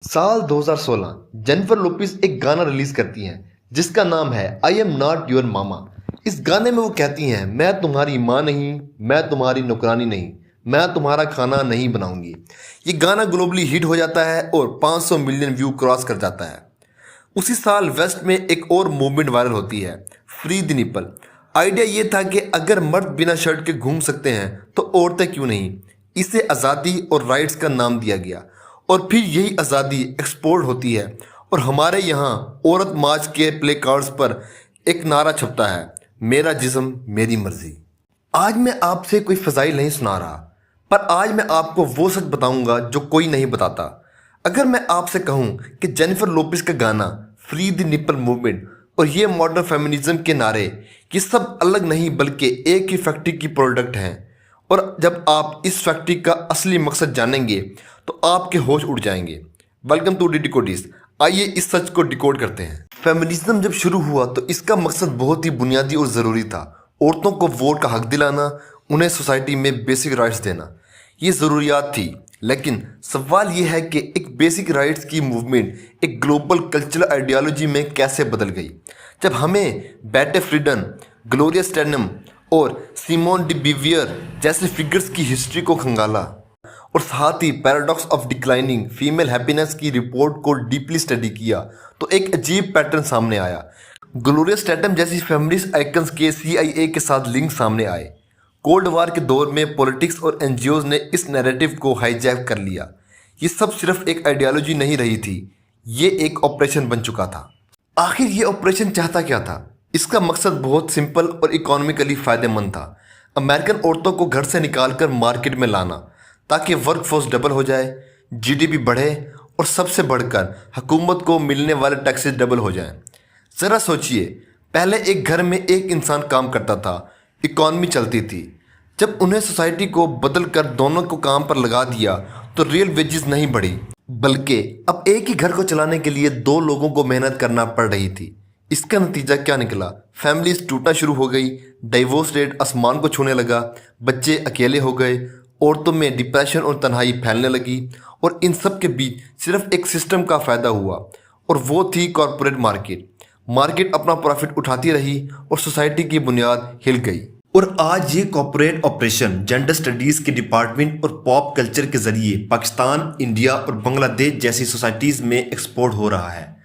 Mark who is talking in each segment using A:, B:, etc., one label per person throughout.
A: साल 2016 Jennifer Lopez एक गाना रिलीज करती हैं जिसका नाम है आई एम नॉट योर मामा। इस गाने में वो कहती हैं, मैं तुम्हारी माँ नहीं, मैं तुम्हारी नौकरानी नहीं, मैं तुम्हारा खाना नहीं बनाऊंगी। ये गाना ग्लोबली हिट हो जाता है और 500 मिलियन व्यू क्रॉस कर जाता है। उसी साल वेस्ट में एक और मूवमेंट वायरल होती है, फ्री द निपल। आइडिया ये था कि अगर मर्द बिना शर्ट के घूम सकते हैं तो औरतें क्यों नहीं। इसे आज़ादी और राइट्स का नाम दिया गया और फिर यही आज़ादी एक्सपोर्ट होती है और हमारे यहाँ औरत मार्च के प्ले कार्ड्स पर एक नारा छपता है, मेरा जिस्म मेरी मर्जी। आज मैं आपसे कोई फ़ज़ाइल नहीं सुना रहा, पर आज मैं आपको वो सच बताऊंगा जो कोई नहीं बताता। अगर मैं आपसे कहूँ कि जेनिफर लोपेज का गाना फ्री द निपल मूवमेंट और ये मॉडर्न फेमिनिज्म के नारे, ये सब अलग नहीं बल्कि एक ही फैक्ट्री की प्रोडक्ट हैं। और जब आप इस फैक्ट्री का असली मकसद जानेंगे तो आपके होश उड़ जाएंगे। Welcome to the decodes. आइए इस सच को डिकोड करते हैं। फेमिनिज्म जब शुरू हुआ तो इसका मकसद बहुत ही बुनियादी और ज़रूरी था, औरतों को वोट का हक दिलाना, उन्हें सोसाइटी में बेसिक राइट्स देना। ये ज़रूरियात थी, लेकिन सवाल ये है कि एक बेसिक राइट्स की मूवमेंट एक ग्लोबल कल्चरल आइडियोलॉजी में कैसे बदल गई। जब हमें बेटे फ्रीडन, ग्लोरिया स्टेनम और सिमोन डी बीवियर जैसे फिगर्स की हिस्ट्री को खंगाला और साथ ही paradox of declining female happiness की रिपोर्ट को डीपली स्टडी किया तो एक अजीब पैटर्न सामने आया। ग्लोरिया स्टेनम जैसी फेमिनिस्ट आइकन्स के CIA के साथ लिंक सामने आए। कोल्ड वार के दौर में पॉलिटिक्स और NGOs ने इस नैरेटिव को हाईजैक कर लिया। ये सब सिर्फ एक आइडियोलॉजी नहीं रही थी, ये एक ऑपरेशन बन चुका था। आखिर ये ऑपरेशन चाहता क्या था? इसका मकसद बहुत सिंपल और इकोनॉमिकली फ़ायदेमंद था। अमेरिकन औरतों को घर से निकालकर मार्केट में लाना ताकि वर्क फोर्स डबल हो जाए, GDP बढ़े और सबसे बढ़कर हुकूमत को मिलने वाले टैक्सेस डबल हो जाएं। ज़रा सोचिए, पहले एक घर में एक इंसान काम करता था, इकॉनमी चलती थी। जब उन्हें सोसाइटी को बदल कर दोनों को काम पर लगा दिया तो रियल वेजेस नहीं बढ़ी, बल्कि अब एक ही घर को चलाने के लिए 2 लोगों को मेहनत करना पड़ रही थी। इसका नतीजा क्या निकला? फैमिलीज टूटना शुरू हो गई, डाइवोर्स रेट आसमान को छूने लगा, बच्चे अकेले हो गए, औरतों में डिप्रेशन और तन्हाई फैलने लगी। और इन सब के बीच सिर्फ एक सिस्टम का फ़ायदा हुआ और वो थी कॉरपोरेट मार्केट अपना प्रॉफिट उठाती रही और सोसाइटी की बुनियाद हिल गई। और आज ये कॉर्पोरेट ऑपरेशन जेंडर स्टडीज़ के डिपार्टमेंट और पॉप कल्चर के ज़रिए पाकिस्तान, इंडिया और बांग्लादेश जैसी सोसाइटीज़ में एक्सपोर्ट हो रहा है।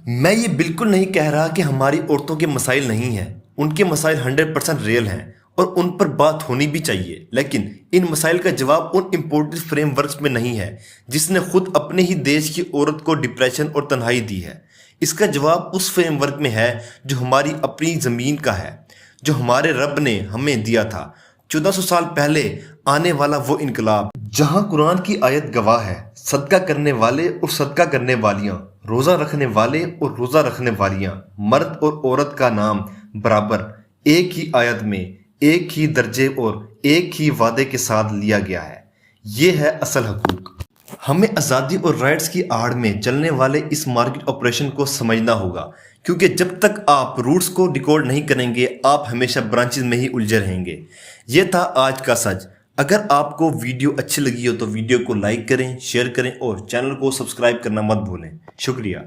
A: मैं ये बिल्कुल नहीं कह रहा कि हमारी औरतों के मसाइल नहीं हैं, उनके मसाइल 100% रियल हैं और उन पर बात होनी भी चाहिए, लेकिन इन मसाइल का जवाब उन इम्पोर्टेड फ्रेमवर्क्स में नहीं है जिसने खुद अपने ही देश की औरत को डिप्रेशन और तन्हाई दी है। इसका जवाब उस फ्रेमवर्क में है जो हमारी अपनी ज़मीन का है, जो हमारे रब ने हमें दिया था 1400 साल पहले आने वाला वो इनकलाब, जहाँ कुरान की आयत गवाह है, सदका करने वाले और सदका करने वालियाँ, रोज़ा रखने वाले और रोज़ा रखने वालियाँ, मर्द और औरत का नाम बराबर एक ही आयत में एक ही दर्जे और एक ही वादे के साथ लिया गया है। ये है असल हकूक। हमें आज़ादी और राइट्स की आड़ में चलने वाले इस मार्केट ऑपरेशन को समझना होगा, क्योंकि जब तक आप रूट्स को डिकोड नहीं करेंगे आप हमेशा ब्रांचेस में ही उलझे रहेंगे। ये था आज का सच। अगर आपको वीडियो अच्छी लगी हो तो वीडियो को लाइक करें, शेयर करें और चैनल को सब्सक्राइब करना मत भूलें। शुक्रिया।